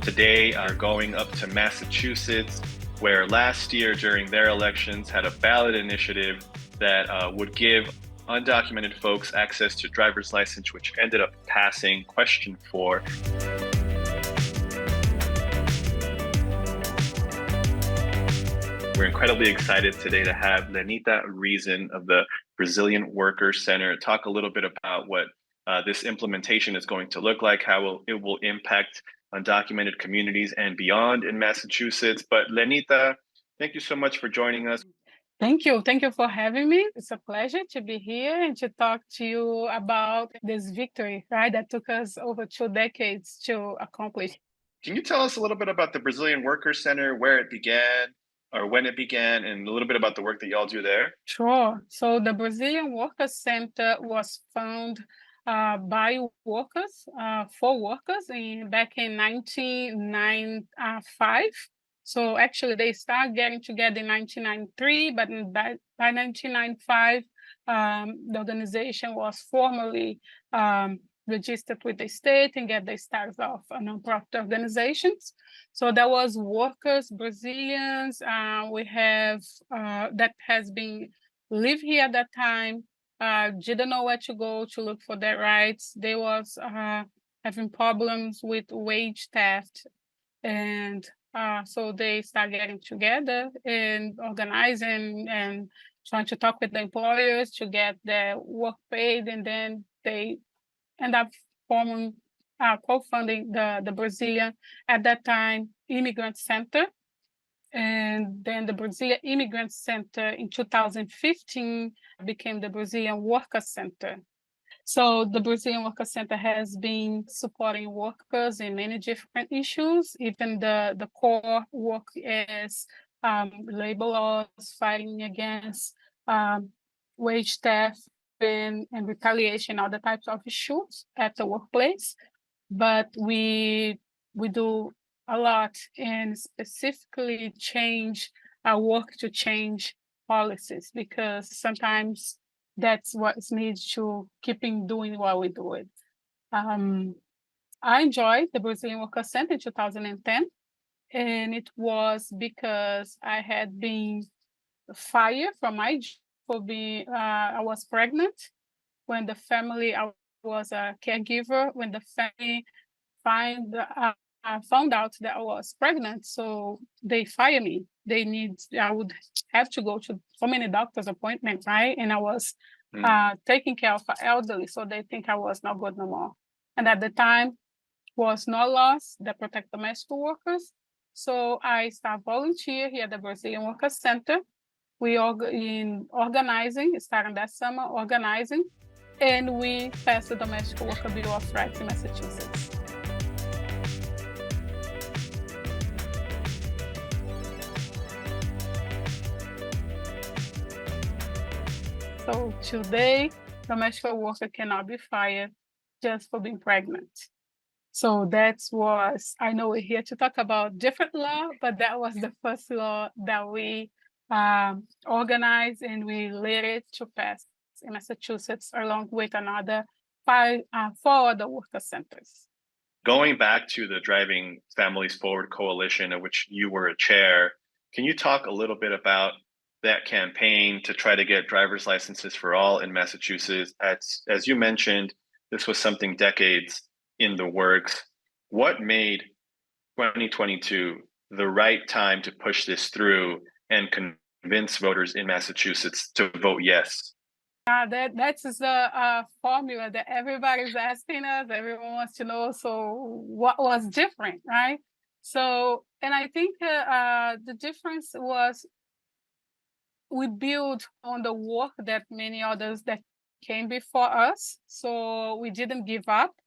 Today, are going up to Massachusetts, where last year during their elections had a ballot initiative that would give undocumented folks access to driver's license, which ended up passing question 4. We're incredibly excited today to have Lenita Reason of the Brazilian Workers Center talk a little bit about what this implementation is going to look like, how it will impact undocumented communities and beyond in Massachusetts. But Lenita, thank you so much for joining us. Thank you. Thank you for having me. It's a pleasure to be here and to talk to you about this victory, right? That took us over 2 decades to accomplish. Can you tell us a little bit about the Brazilian Workers Center, where it began or when it began, and a little bit about the work that y'all do there? Sure. So the Brazilian Workers Center was founded by workers, for workers back in 1995. So actually, they started getting together in 1993, but by 1995, the organization was formally registered with the state and get the status of a nonprofit organizations. So there was workers, Brazilians. We have that has been live here at that time. Didn't know where to go to look for their rights. They was having problems with wage theft, and so they start getting together and organizing and trying to talk with the employers to get their work paid, and then they end up forming, co-funding the Brazilian, at that time, Immigrant Center. And then the Brazilian Immigrant Center in 2015 became the Brazilian Workers Center. So the Brazilian Workers Center has been supporting workers in many different issues. Even the core work is labor laws, fighting against wage theft and retaliation, other types of issues at the workplace. But we do a lot and specifically change our work to change policies, because sometimes that's what's needed to keeping doing what we do it. I enjoyed the Brazilian Workers Center in 2010, and it was because I had been fired from my job for being, I was pregnant when the family, I was a caregiver when the family found out that I was pregnant, so they fired me. I would have to go to so many doctor's appointments, right? And I was taking care of an elderly, so they think I was not good no more. And at the time, was no laws that protect domestic workers. So I start volunteer here at the Brazilian Workers Center. We are in organizing, starting that summer, organizing, and we passed the Domestic Worker Bill of Rights in Massachusetts. So today, domestic worker cannot be fired just for being pregnant. So that was, I know we're here to talk about different law, but that was the first law that we organized and we led it to pass in Massachusetts, along with another 4 other worker centers. Going back to the Driving Families Forward Coalition, of which you were a chair, can you talk a little bit about that campaign to try to get driver's licenses for all in Massachusetts? As you mentioned, this was something decades in the works. What made 2022 the right time to push this through and convince voters in Massachusetts to vote yes? That's the formula that everybody's asking us. Everyone wants to know, so what was different, right? So, and I think the difference was we built on the work that many others that came before us. So we didn't give up,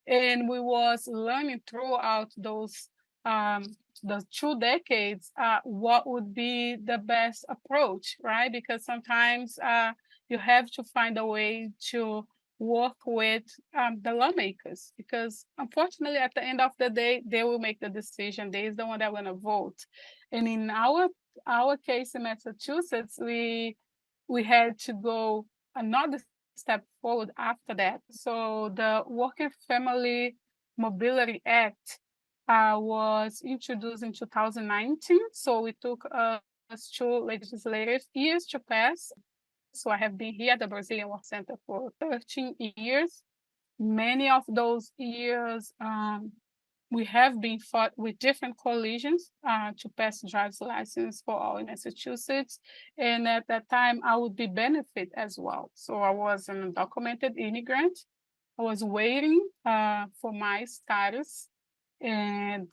and we was learning throughout those the 2 decades what would be the best approach, right? Because sometimes you have to find a way to work with the lawmakers, because unfortunately at the end of the day they will make the decision. They is the one that want to vote. And in our case in Massachusetts, we had to go another step forward after that. So the Working Family Mobility Act was introduced in 2019. So it took us 2 legislative years to pass. So I have been here at the Brazilian Work Center for 13 years. Many of those years, we have been fought with different coalitions to pass driver's license for all in Massachusetts. And at that time, I would be benefit as well. So I was an undocumented immigrant. I was waiting for my status. And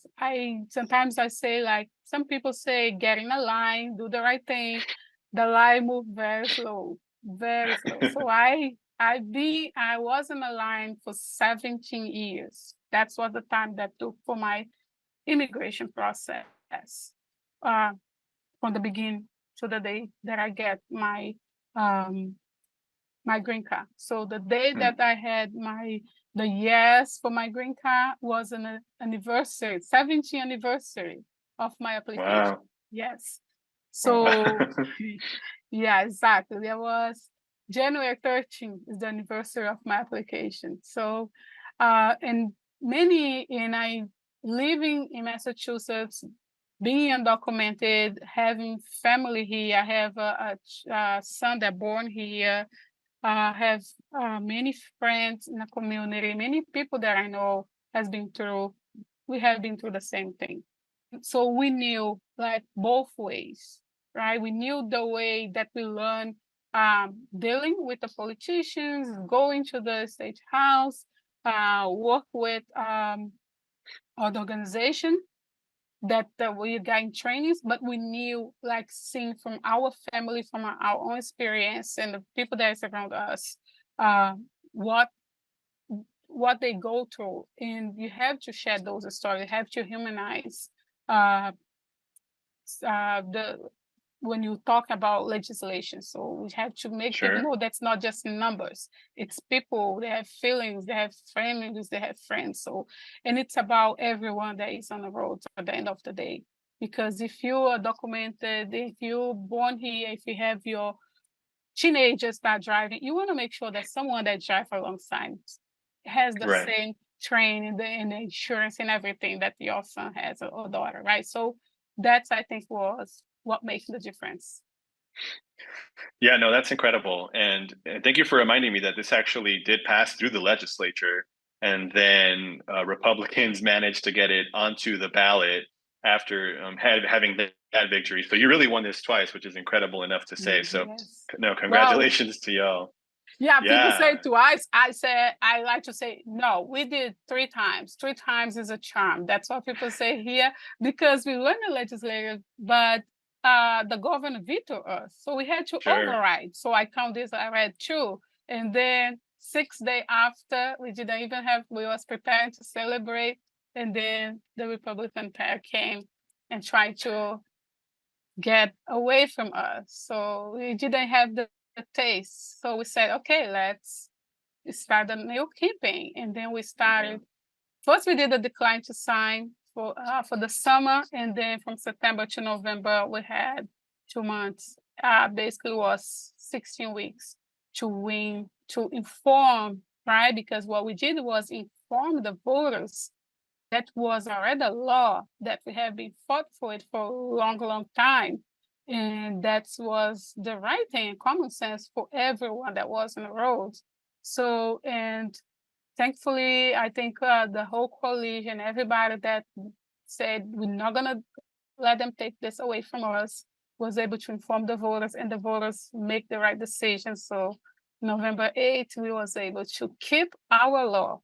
sometimes I say, like some people say, get in a line, do the right thing. The line moved very slow, very slow. So I was in a line for 17 years. That's what the time that took for my immigration process, from the beginning to the day that I get my green card. So the day that I had the yes for my green card was an anniversary, 17th anniversary of my application. Wow. Yes. Wow. So yeah, exactly. There was January 13th is the anniversary of my application. So and I living in Massachusetts, being undocumented, having family here. I have a son that born here. I have many friends in the community, many people that I know we have been through the same thing. So we knew like both ways, right? We knew the way that we learn dealing with the politicians, going to the state house, work with other organization that we got trainings, but we knew like seeing from our family, from our own experience and the people that is around us, uh, what they go through. And you have to share those stories, you have to humanize uh, the when you talk about legislation. So we have to make people Sure. know that's not just numbers. It's people, they have feelings, they have families, they have friends. So, and it's about everyone that is on the road at the end of the day. Because if you are documented, if you're born here, if you have your teenagers start driving, you want to make sure that someone that drives alongside has the Right. same training and the insurance and everything that your son has or daughter, right? So that's, I think, was what makes the difference. Yeah, no, that's incredible. And thank you for reminding me that this actually did pass through the legislature. And then Republicans managed to get it onto the ballot after having that victory. So you really won this twice, which is incredible enough to say. So, Yes. no, Well, congratulations to y'all. yeah, people say Yeah, twice. I like to say, no, we did 3 times. 3 times is a charm. That's what people say here because we won the legislative, but the governor vetoed us. So we had to sure. override. So I count this, I read 2. And then 6 days after, we was preparing to celebrate. And then the Republican pair came and tried to get away from us. So we didn't have the taste. So we said, okay, let's start a new campaign. And then we started. First, we did a decline to sign for the summer, and then from September to November, we had 2 months. Basically, was 16 weeks to inform, right? Because what we did was inform the voters that was already a law that we have been fought for it for a long, long time. And that was the right thing, common sense for everyone that was on the roads. So, and thankfully, I think the whole coalition, everybody that said we're not going to let them take this away from us, was able to inform the voters and the voters make the right decision. So November 8th, we was able to keep our law.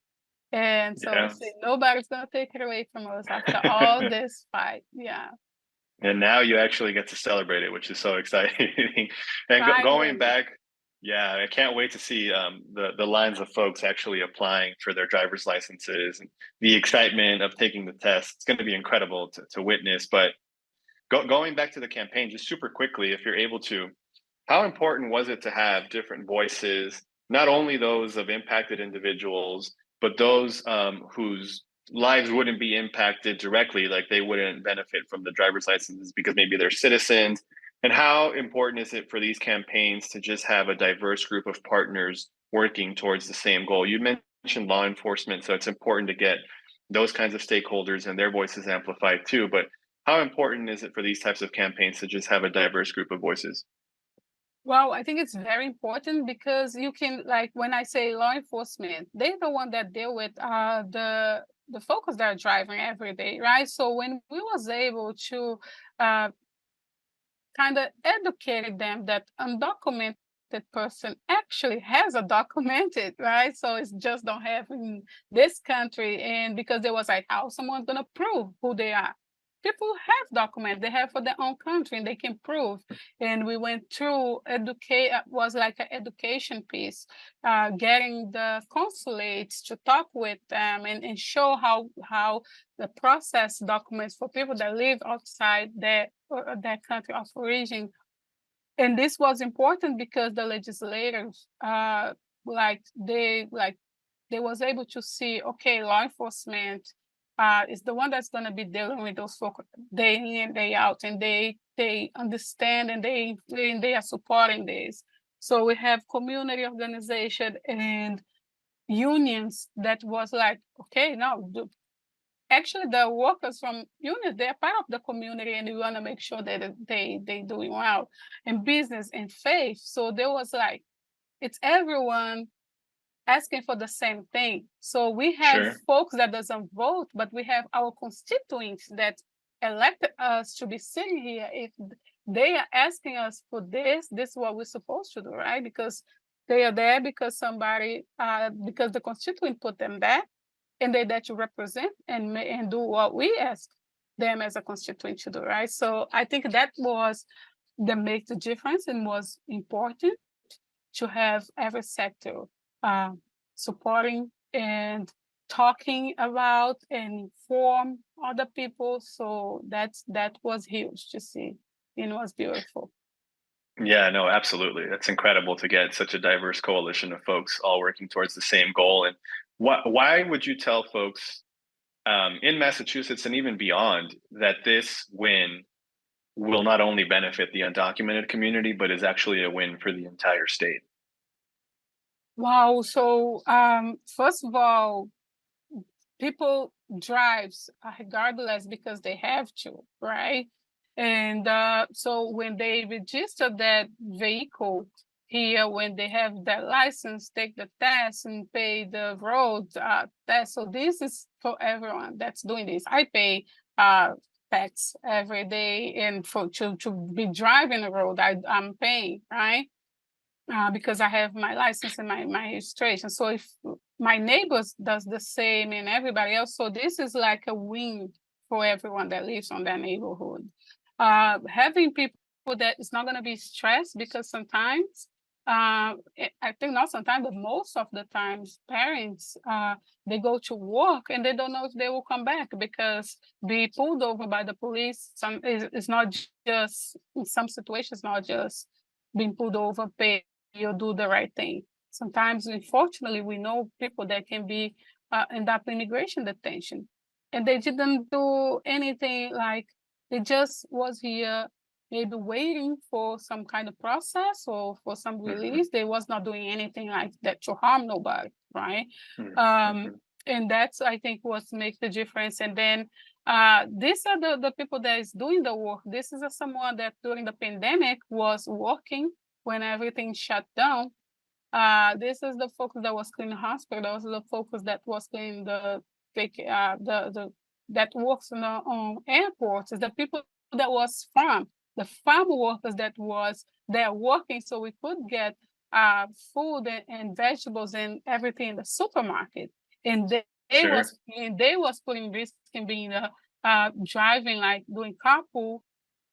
And so we Yeah. say nobody's gonna take it away from us after all this fight. Yeah. And now you actually get to celebrate it, which is so exciting. And going Finally. back, yeah, I can't wait to see the lines of folks actually applying for their driver's licenses and the excitement of taking the test. It's going to be incredible to witness. But going back to the campaign, just super quickly, if you're able to, how important was it to have different voices, not only those of impacted individuals, but those whose lives wouldn't be impacted directly, like they wouldn't benefit from the driver's licenses because maybe they're citizens? And how important is it for these campaigns to just have a diverse group of partners working towards the same goal? You mentioned law enforcement, so it's important to get those kinds of stakeholders and their voices amplified too. But how important is it for these types of campaigns to just have a diverse group of voices? Well, I think it's very important because you can, like, when I say law enforcement, they're the one that deal with the focus that are driving every day, right? So when we was able to uh, kind of educated them that undocumented person actually has a documented, right? So it's just don't have in this country. And because there was like, how someone's gonna prove who they are? People have documents, they have for their own country and they can prove. And we went through educate was like an education piece, getting the consulates to talk with them and show how the process documents for people that live outside their country of origin. And this was important because the legislators, they was able to see, okay, law enforcement is the one that's going to be dealing with those folks day in and day out, and they understand and they are supporting this. So we have community organization and unions that was like, okay, now actually the workers from units, they're part of the community and we want to make sure that they doing well in business and faith. So there was like, it's everyone asking for the same thing. So we have Sure. folks that doesn't vote, but we have our constituents that elected us to be sitting here. If they are asking us for this is what we're supposed to do, right? Because they are there because because the constituent put them there, and they that you represent and do what we ask them as a constituent to do, right? So I think that was the make the difference and was important to have every sector uh, supporting and talking about and inform other people. So that was huge to see. It was beautiful. Yeah, no, absolutely. That's incredible to get such a diverse coalition of folks all working towards the same goal. And why would you tell folks in Massachusetts and even beyond that this win will not only benefit the undocumented community, but is actually a win for the entire state? Wow. So first of all, people drives regardless because they have to, right? And so when they register that vehicle here, when they have that license, take the test and pay the road test. So this is for everyone that's doing this. I pay tax every day, and for to be driving the road, I'm paying, right? Because I have my license and my registration. So if my neighbors does the same and everybody else, so this is like a win for everyone that lives on that neighborhood. Having people that is not going to be stressed because sometimes, I think not sometimes, but most of the times, parents they go to work and they don't know if they will come back because be pulled over by the police. It's not just in some situations, not just being pulled over, pay you do the right thing. Sometimes, unfortunately, we know people that can be end up in immigration detention, and they didn't do anything. Like they just was here, maybe waiting for some kind of process or for some Mhm, release. They was not doing anything like that to harm nobody, right? mhm, Um, mhm. and that's I think what makes the difference. And then these are the people that is doing the work. This is someone that during the pandemic was working when everything shut down. This is the focus that was cleaning hospitals, the focus that was cleaning the that works on airports, is the people that was the farm workers that was there working, so we could get food and vegetables and everything in the supermarket. And Sure, they was putting risk in being driving, like doing carpool,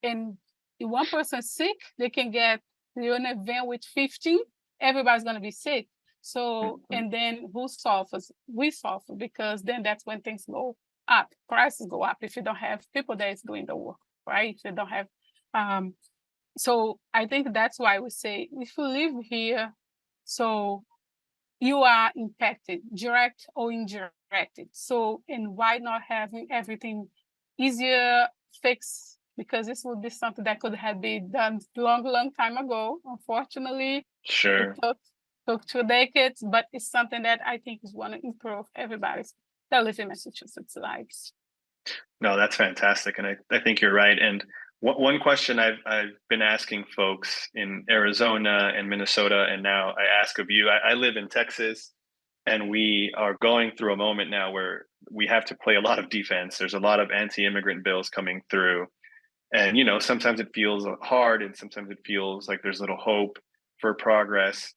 and if one person sick, they can get you're in a van with 15, everybody's gonna be sick. So, mhm. and then who suffers? We suffer because then that's when things go up, prices go up if you don't have people that is doing the work, right? If you don't have um so I think that's why we say if you live here, so you are impacted, direct or indirect. So, and why not having everything easier, fixed? Because this would be something that could have been done long time ago. Unfortunately, it Sure. took 2 decades, but it's something that I think is want to improve everybody's. that live in Massachusetts lives. No, that's fantastic, and I think you're right. And one question I've been asking folks in Arizona and Minnesota, and now I ask of you. I live in Texas, and we are going through a moment now where we have to play a lot of defense. There's a lot of anti-immigrant bills coming through, and sometimes it feels hard, and sometimes it feels like there's little hope for progress.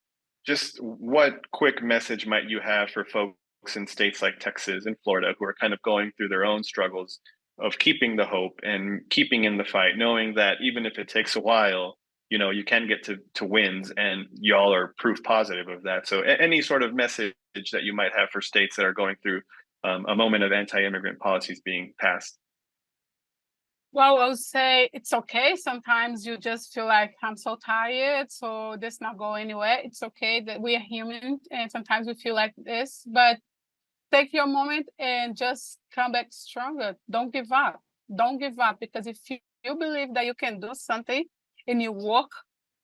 Just what quick message might you have for folks in states like Texas and Florida who are kind of going through their own struggles of keeping the hope and keeping in the fight, knowing that even if it takes a while, you can get to wins, and y'all are proof positive of that. So any sort of message that you might have for states that are going through a moment of anti-immigrant policies being passed? Well, I would say it's okay. Sometimes you just feel like I'm so tired, so this not go anywhere. It's okay that we are human, and sometimes we feel like this. But take your moment and just come back stronger. Don't give up. Don't give up, because if you believe that you can do something and you work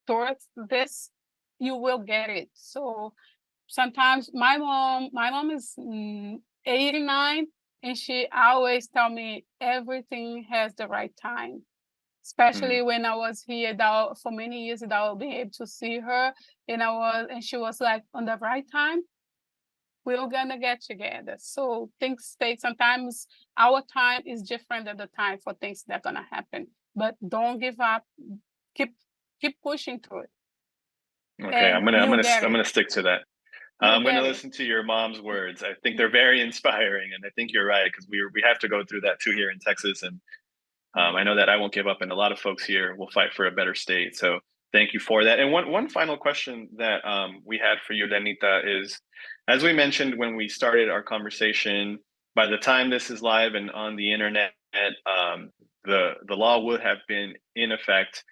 towards this, you will get it. So sometimes my mom is 89, and she always tell me everything has the right time. Especially Mm. when I was here that for many years that I will be able to see her, and she was like, on the right time we're gonna get together. So things take sometimes our time is different than the time for things that are gonna happen. But don't give up. Keep keep pushing through it, Okay, and I'm you'll gonna get I'm it. gonna stick to that. You'll I'm going to get it. listen to your mom's words. I think they're very inspiring, and I think you're right, because we have to go through that too here in Texas. And I know that I won't give up, and a lot of folks here will fight for a better state. So thank you for that. And one final question that we had for you, Lenita, is, as we mentioned when we started our conversation, by the time this is live and on the internet, the law would have been in effect,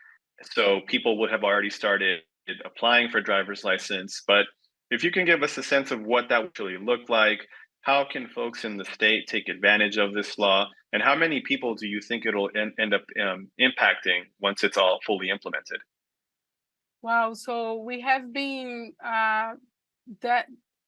so people would have already started applying for driver's license. But if you can give us a sense of what that would actually look like, how can folks in the state take advantage of this law, and how many people do you think it'll end up impacting once it's all fully implemented? Wow. So we have been that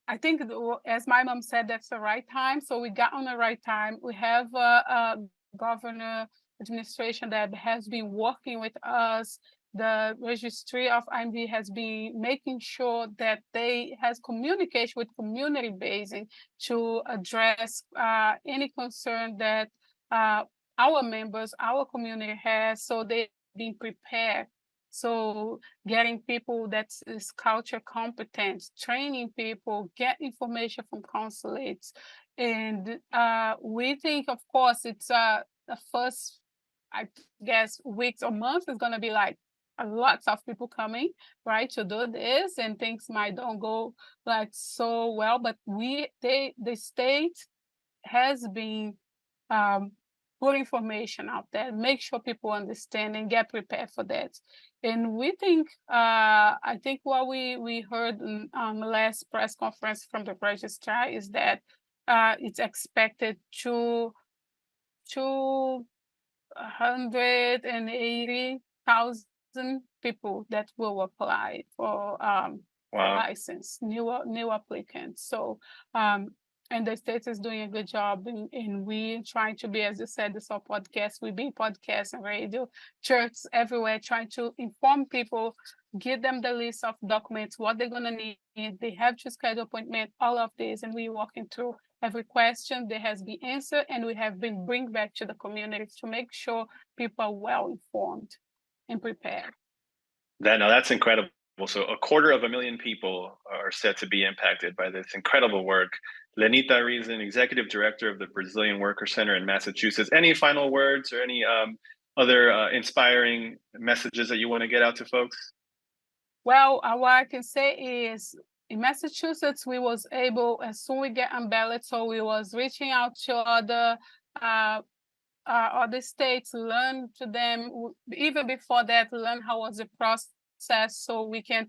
I think as my mom said, that's the right time. So we got on the right time. We have a governor administration that has been working with us. The registry of IMD has been making sure that they has communication with community basing to address any concern that uh, our members, our community has. So they've been prepared. So getting people that is culture competent, training people, get information from consulates. And we think, of course, it's the first, I guess, weeks or months is going to be like a lots of people coming, right, to do this, and things might don't go like so well. But the state has been um, put information out there, make sure people understand and get prepared for that. And we think, I think what we heard in the last press conference from the registrar is that it's expected to 280,000 people that will apply for Wow. license, new applicants. So and the state is doing a good job, and we trying to be, as you said, this our podcast, we be podcast and radio, church everywhere, trying to inform people, give them the list of documents, what they're gonna need. They have to schedule appointment, all of this, and we walking through every question that has been answered, and we have been bring back to the community to make sure people are well informed and prepared. That's incredible. So 250,000 people are set to be impacted by this incredible work. Lenita Reason, Executive Director of the Brazilian Worker Center in Massachusetts. Any final words or any other inspiring messages that you want to get out to folks? Well, what I can say is in Massachusetts, we was able, as soon we get on ballot, so we was reaching out to uh, other states, learn to them, even before that, learn how was the process so we can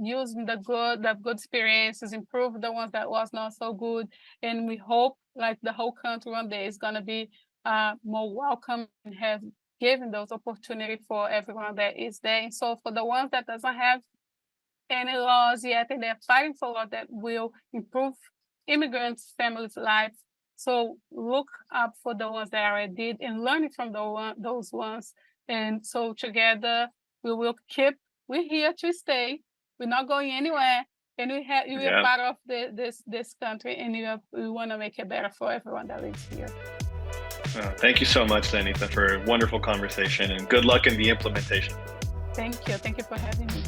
use the good experiences, improve the ones that was not so good. And we hope like the whole country one day is going to be more welcome and have given those opportunity for everyone that is there. And so for the ones that doesn't have any laws yet, and they're fighting for law that will improve immigrants' families' lives, So look up for the ones that I already did and learn from those ones. And so together we will keep. We're here to stay. We're not going anywhere. And we are Yeah. part of this country, and we want to make it better for everyone that lives here. Thank you so much, Lenita, for a wonderful conversation, and good luck in the implementation. Thank you. Thank you for having me.